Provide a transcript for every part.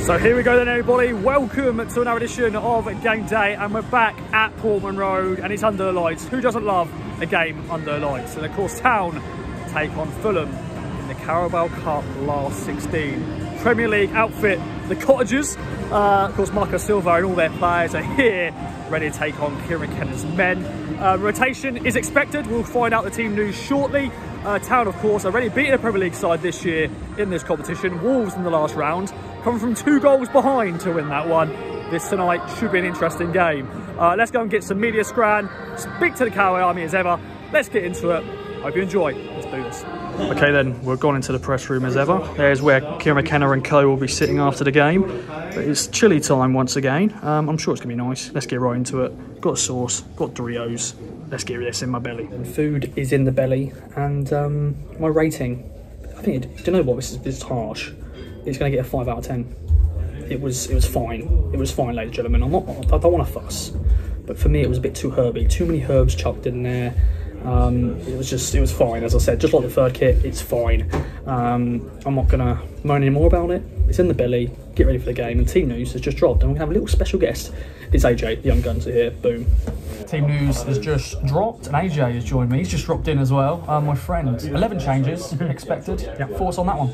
So here we go then, everybody. Welcome to another edition of Game Day, and we're back at Portman Road, and it's under the lights. Who doesn't love a game under the lights? And of course, Town take on Fulham in the Carabao Cup last 16. Premier League outfit, the Cottagers. Of course, Marco Silva and all their players are here, ready to take on Kieran McKenna's men. Rotation is expected. We'll find out the team news shortly. Town, of course, already beaten a Premier League side this year in this competition. Wolves in the last round, coming from 2 goals behind to win that one. This tonight should be an interesting game. Let's go and get some media scran, speak to the Carabao Army as ever. Let's get into it. Hope you enjoy. Let's do this. Okay then, we're gone into the press room as ever. There's where Kieran McKenna and co will be sitting after the game. But it's chilly time once again. I'm sure it's going to be nice. Let's get right into it. Got a sauce, got Doritos. Let's get this in my belly. And food is in the belly, and my rating, I think, do you know what, this is harsh. It's going to get a 5 out of 10. It was fine. It was fine, ladies and gentlemen. I don't want to fuss, but for me it was a bit too herby. Too many herbs chucked in there. It was fine, as I said, just like the third kit, it's fine. I'm not gonna moan any more about it. It's in the belly. Get ready for the game. And team news has just dropped, and we have a little special guest. It's AJ, the young guns are here. Boom. Team news has just dropped, and AJ has joined me. He's just dropped in as well. My friend. 11 changes expected. Yep. Thoughts on that one?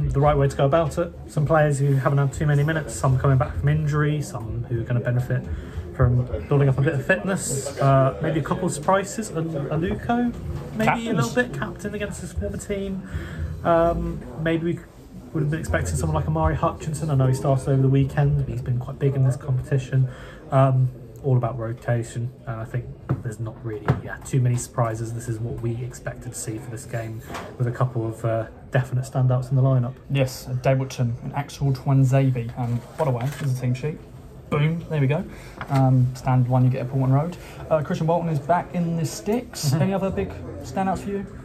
The right way to go about it. Some players who haven't had too many minutes, some coming back from injury, some who are going to benefit from building up a bit of fitness. Maybe a couple of surprises. Aluko, maybe Captains. A little bit, captain against his former team. Maybe we would have been expecting someone like Amari Hutchinson. I know he started over the weekend, but he's been quite big in this competition. All about rotation, and I think there's not really too many surprises. This is what we expected to see for this game, with a couple of definite standouts in the lineup. Yes, Dave Woodson and Axel Twanzebe. By the way, there's a team sheet. Boom, there we go. Standard one you get at Portman Road. Christian Walton is back in the sticks. Any other big standouts for you?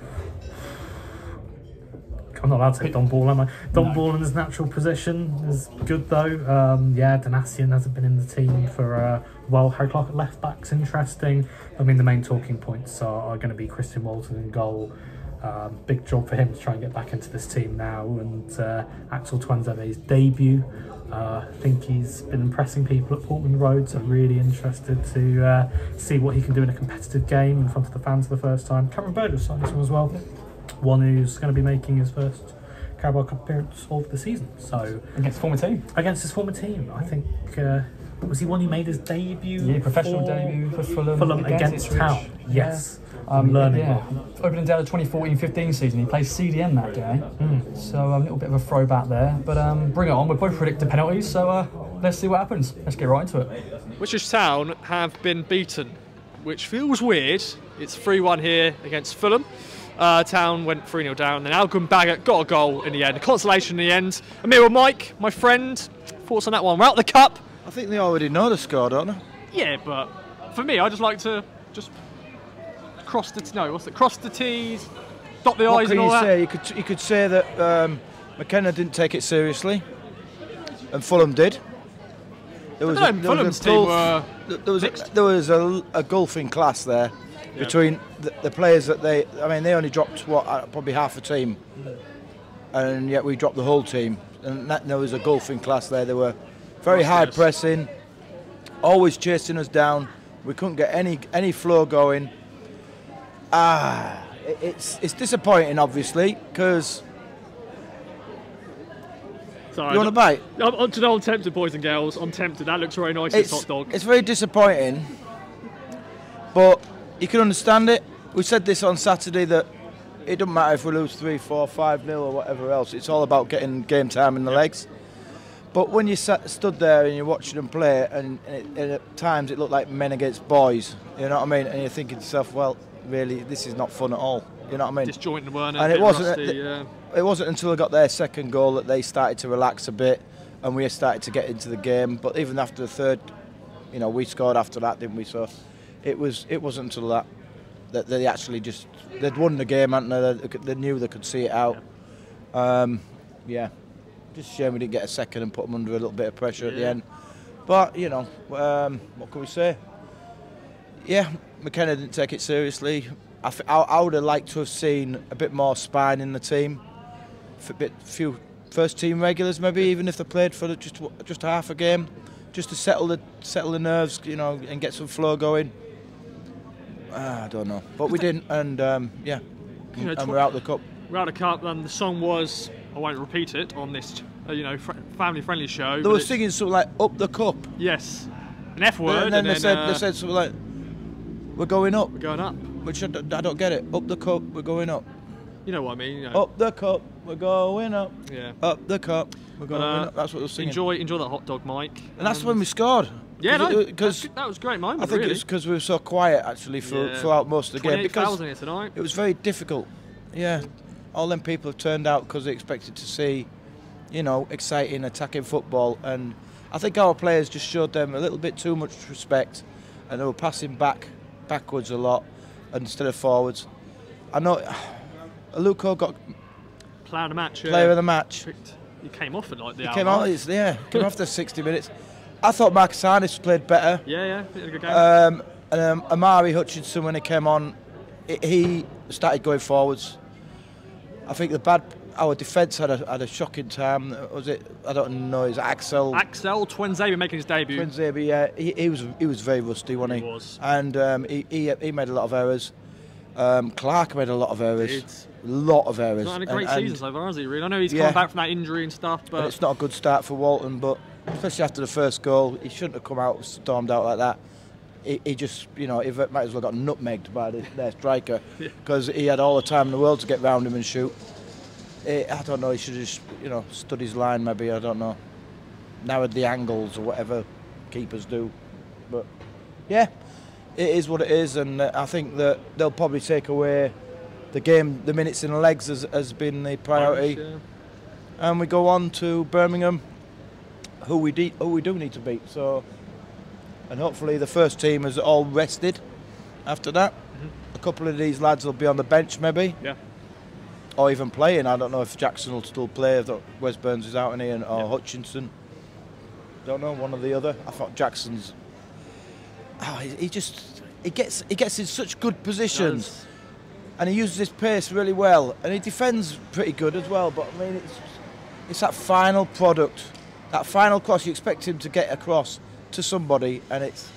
I'm not allowed to say Don Ball, am I? Don Ball in his natural position is good though. Donatian hasn't been in the team for a while. Harry Clark at left back's interesting. I mean, the main talking points are going to be Christian Walton in goal. Big job for him to try and get back into this team now. And Axel Twanzebe's debut. I think he's been impressing people at Portman Road, so really interested to see what he can do in a competitive game in front of the fans for the first time. Cameron Bird was signed this one as well. One who's going to be making his first Carabao Cup appearance of the season. So against former team. Against his former team, I think. Was he one who made his debut? Yeah, professional debut for Fulham. Fulham against Town. Yes. I'm learning. Yeah. Opening day of the 2014-15 season, he played CDM that day. So a little bit of a throwback there. But bring it on. We're both predicting penalties, so let's see what happens. Let's get right into it. Ipswich Town have been beaten, which feels weird. It's 3-1 here against Fulham. Town went 3-0 down, then Algon Baggett got a goal in the end. A consolation in the end. Amir with Mike, my friend, thoughts on that one? We're out the cup. I think they already know the score, don't they? Yeah, but for me, I just like to cross the T's, dot the I's and all that. You could say that McKenna didn't take it seriously, and Fulham did. There was a gulfing class there. Yeah. Between the players that they only dropped probably half the team, and yet we dropped the whole team, and there was a gulfing class there. They were very hard pressing, always chasing us down. We couldn't get any flow going. It's disappointing, obviously, because. Sorry, you want a bite? I'm tempted, boys and girls. I'm tempted. That looks very nice. This hot dog. It's very disappointing, but. You can understand it. We said this on Saturday that it doesn't matter if we lose 3-4, 5-0 or whatever else. It's all about getting game time in the legs. But when you stood there and you're watching them play, and at times it looked like men against boys, you know what I mean? And you're thinking to yourself, well, really, this is not fun at all. You know what I mean? Disjointed, weren't it? And it wasn't until they got their second goal that they started to relax a bit, and we started to get into the game. But even after the third, we scored after that, didn't we? So. It wasn't until that they actually they'd won the game, hadn't they? They knew they could see it out. Just a shame we didn't get a second and put them under a little bit of pressure at the end. But what can we say? Yeah, McKenna didn't take it seriously. I would have liked to have seen a bit more spine in the team, few first team regulars, maybe even if they played for just half a game, just to settle the nerves, you know, and get some flow going. I don't know, but we didn't, and yeah, You know, and we're out the cup. We're out of the cup, and the song was, I won't repeat it on this, you know, family-friendly show. They were singing something like "Up the Cup." Yes, an F word, and then they said something like, "We're going up." we're going up. Which I don't get it. Up the cup, we're going up. You know what I mean? You know. Up the cup, we're going up. Yeah. Up the cup, we're going up. That's what they're singing. Enjoy that hot dog, Mike. And that's when we scored. Yeah, no, because that was a great moment. I think really. it's because we were so quiet actually throughout most of the game. Because here tonight. it was very difficult. Yeah, all them people have turned out because they expected to see, you know, exciting attacking football, and I think our players just showed them a little bit too much respect, and they were passing backwards a lot instead of forwards. I know Aluko got player of the match. Player of the match. He came off at like the hour. Came off after 60 minutes. I thought Marcus Harness played better. Yeah, he had a good game. And Amari Hutchinson, when he came on, he started going forwards. I think our defence had a shocking time. Was it? I don't know. Is it Axel? Axel Twinzaby making his debut. Twinzaby, yeah. He was very rusty, wasn't he? He was. And he made a lot of errors. Clark made a lot of errors. A lot of errors. He's not had a great season so far, has he? Really? I know he's come back from that injury and stuff, but and it's not a good start for Walton. But especially after the first goal, he shouldn't have come out, stormed out like that. He just, you know, he might as well got nutmegged by their striker because he had all the time in the world to get round him and shoot. I don't know. He should have just, you know, stood his line. Maybe, I don't know. Narrowed the angles or whatever keepers do. But yeah, it is what it is, and I think that they'll probably take away the minutes in the legs has been the priority. Irish, and we go on to Birmingham, who we do need to beat. So, and hopefully the first team is all rested after that. A couple of these lads will be on the bench maybe. Yeah. Or even playing. I don't know if Jackson will still play, if Wes Burns is out in here, or Hutchinson. Don't know, one or the other. I thought Jackson's. Oh, he gets in such good positions, and he uses his pace really well, and he defends pretty good as well. But I mean, it's that final product, that final cross you expect him to get across to somebody, and it's.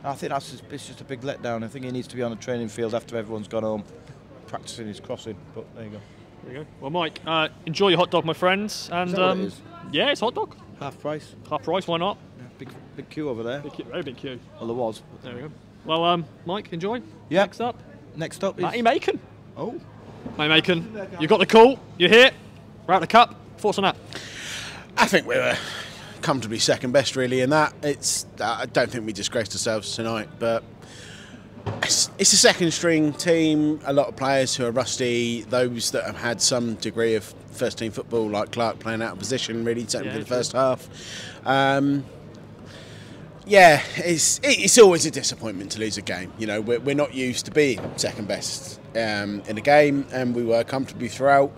I think it's just a big letdown. I think he needs to be on the training field after everyone's gone home, practicing his crossing. But there you go. There you go. Well, Mike, enjoy your hot dog, my friends. And is that what it is? yeah, it's hot dog. Half price. Half price, why not? Yeah, big queue over there. Very big queue. Well, there was. There we go. Well, Mike, enjoy. Yeah. Next up is Matty Macon. Oh. Matty Macon, you got the call. You're here. We're out the cup. Thoughts on that? I think we were comfortably second best, really, in that. I don't think we disgraced ourselves tonight, but it's a second string team. A lot of players who are rusty, those that have had some degree of first team football, like Clark playing out of position, really, certainly for the first half. Yeah, it's always a disappointment to lose a game. You know, we're not used to being second best in a game, and we were comfortably throughout.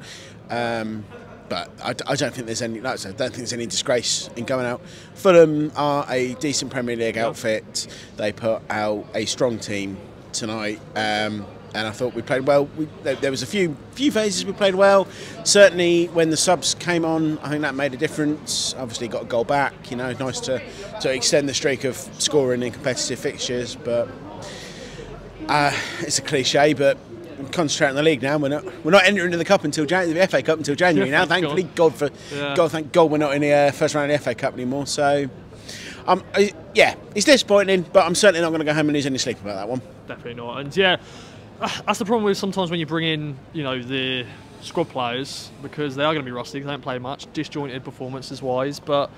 But I don't think there's any, like I said, I don't think there's any disgrace in going out. Fulham are a decent Premier League outfit. They put out a strong team tonight, and I thought we played well. There was a few phases we played well. Certainly when the subs came on, I think that made a difference. Obviously got a goal back. You know, nice to extend the streak of scoring in competitive fixtures. But it's a cliche, but concentrate on the league now. We're not entering into the cup until the FA Cup until January now. Thankfully, God thank God we're not in the first round of the FA Cup anymore. So, yeah, it's disappointing, but I'm certainly not going to go home and lose any sleep about that one. Definitely not. And yeah, that's the problem with sometimes when you bring in, you know, the squad players, because they are going to be rusty. They don't play much, disjointed performances wise, but.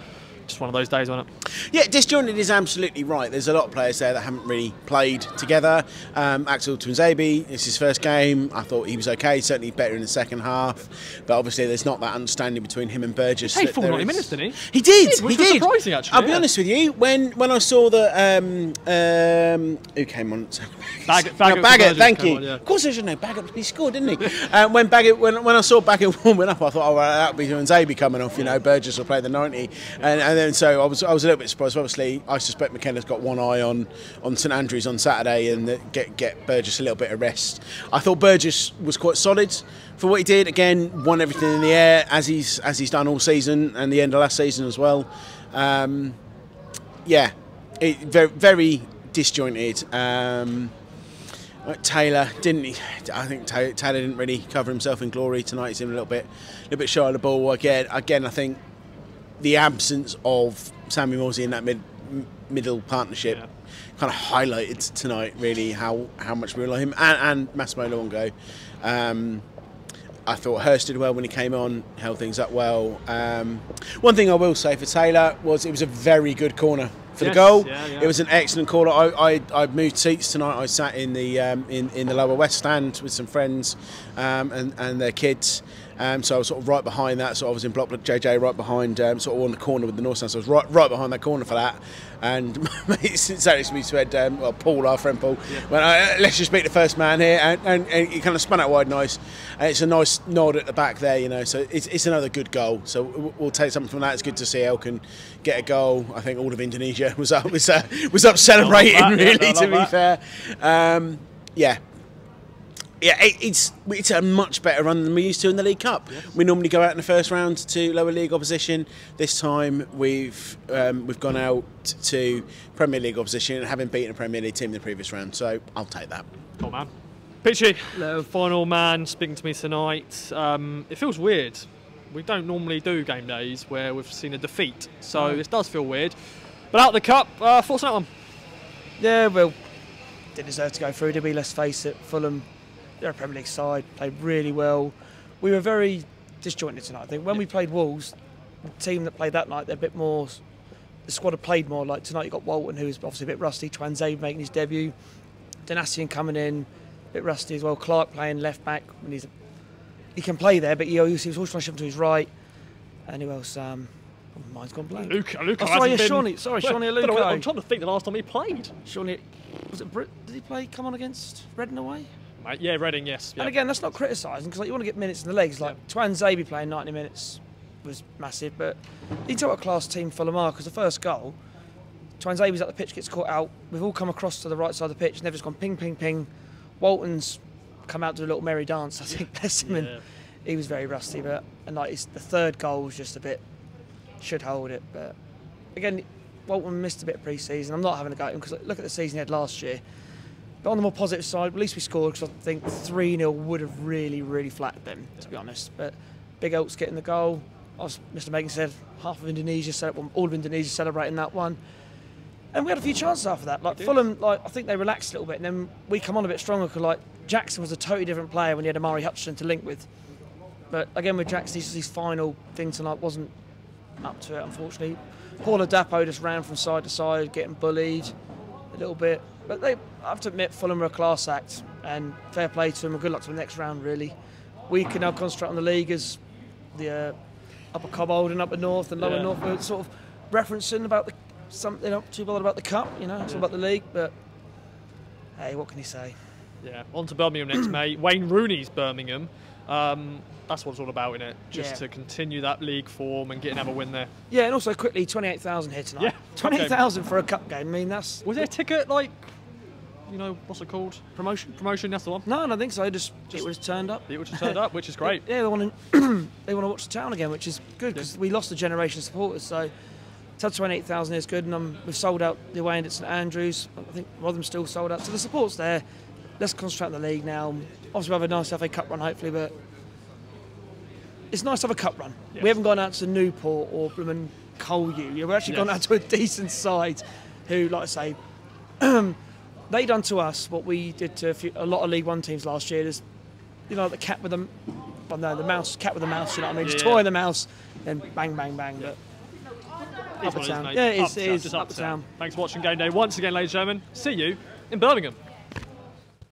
Just one of those days, wasn't it? Yeah, disjointed is absolutely right. There's a lot of players there that haven't really played together. Axel Twinzaby, it's his first game. I thought he was okay, certainly better in the second half. But obviously, there's not that understanding between him and Burgess. He played full 90 minutes, didn't he? He did. Which was surprising, actually. I'll be honest with you. When I saw that, who came on? Baggett. Thank you. On, yeah. Of course, I should know. Baggett. He scored, didn't he? When I saw Baggett warming up, I thought, oh, well, that'll be Twinzaby coming off. You know, Burgess will play the 90, and then so I was a little bit surprised. Obviously, I suspect McKenna's got one eye on St Andrews on Saturday, and get Burgess a little bit of rest. I thought Burgess was quite solid for what he did. Again, won everything in the air as he's done all season and the end of last season as well. Yeah, very very disjointed. Taylor didn't. I think Taylor didn't really cover himself in glory tonight. He's in a little bit shy of the ball again. I think the absence of Sammy Morsey in that middle partnership kind of highlighted tonight really how much we rely on him and Massimo Luongo. I thought Hurst did well when he came on, held things up well. One thing I will say for Taylor was it was a very good corner for the goal. It was an excellent corner. I moved seats tonight. I sat in the in the lower west stand with some friends and their kids. So I was sort of right behind that. So I was in block JJ right behind, sort of on the corner with the north stand. So I was right behind that corner for that. And we said, well, Paul, our friend Paul, went, let's just beat the first man here, and he kind of spun out wide nice. And it's a nice nod at the back there, you know. So it's another good goal. So we'll take something from that. It's good to see Elkin get a goal. I think all of Indonesia was up celebrating. Really, to be fair, yeah, it's a much better run than we used to in the League Cup. Yes. We normally go out in the first round to lower league opposition. This time we've gone out to Premier League opposition, having beaten a Premier League team in the previous round. So I'll take that. Cool, man. Pitchy, final man speaking to me tonight. It feels weird. We don't normally do game days where we've seen a defeat, so this does feel weird. But out of the cup, thoughts on that one? Yeah, well, didn't deserve to go through, did we? Let's face it, Fulham. They're a Premier League side, played really well. We were very disjointed tonight. I think when we played Wolves, the team that played that night, they're a bit more. The squad have played more. Like tonight, you got Walton, who's obviously a bit rusty. Twanzebe making his debut. Donassian coming in, a bit rusty as well. Clark playing left back. When he can play there, but he was always trying to shift him to his right. And who else? Mine's gone blank. Luca Shawnee Aluko. I'm trying to think the last time he played. Shawnee, was it Brit? Did he come on against Reading away? Yeah, Reading, yes. And again, that's not criticising because you want to get minutes in the legs. Like Twanzebe playing 90 minutes was massive, but you tell what a class team Fulham are because the first goal, Twanzebe's at the pitch, gets caught out. We've all come across to the right side of the pitch and they've just gone ping, ping, ping. Walton's come out to a little merry dance, I think, bless him. And he was very rusty, but the third goal was just a bit, should hold it. But again, Walton missed a bit of pre-season. I'm not having a go at him because look at the season he had last year. But on the more positive side, at least we scored because I think 3-0 would have really, really flattened them, to be honest. But Big Elk's getting the goal. As Mr. Megan said, half of Indonesia, all of Indonesia celebrating that one. And we had a few chances after that. Like Fulham, I think they relaxed a little bit, and then we come on a bit stronger because Jackson was a totally different player when he had Amari Hutchinson to link with. But again, with Jackson, his final thing tonight wasn't up to it, unfortunately. Paul Adapo just ran from side to side, getting bullied a little bit. But I have to admit, Fulham are a class act, and fair play to them, and good luck to them next round, really. We can now concentrate on the league as the Upper Cobbold and Upper North and Lower North were sort of referencing about something not too bothered about the cup, it's all about the league, but hey, what can you say? Yeah, on to Birmingham next, mate. Wayne Rooney's Birmingham. That's what it's all about, innit? Just to continue that league form and get another win there. Yeah, and also quickly, 28,000 here tonight. Yeah, 28,000 for a cup game. I mean, that's... Was there a ticket, what's it called? Promotion, that's the one? No, I don't think so. It was turned up. It was turned up, which is great. Yeah, they want to watch the town again, which is good because we lost a generation of supporters. So to have 28,000 is good, and we've sold out the away end at St Andrews. I think Rotherham still sold out. So the support's there. Let's concentrate on the league now. Obviously, we'll have a nice FA Cup run, hopefully, but it's nice to have a cup run. Yes. We haven't gone out to Newport or Blooming Coleu. We've actually gone out to a decent side who, like I say, they done to us what we did to a lot of League One teams last year. There's, the cat with the, the mouse, cat with the mouse. You know what I mean? Just toy the mouse, then bang, bang, bang. But up the town. Yeah, it is. Up the town. Thanks for watching Game Day once again, ladies and gentlemen. See you in Birmingham.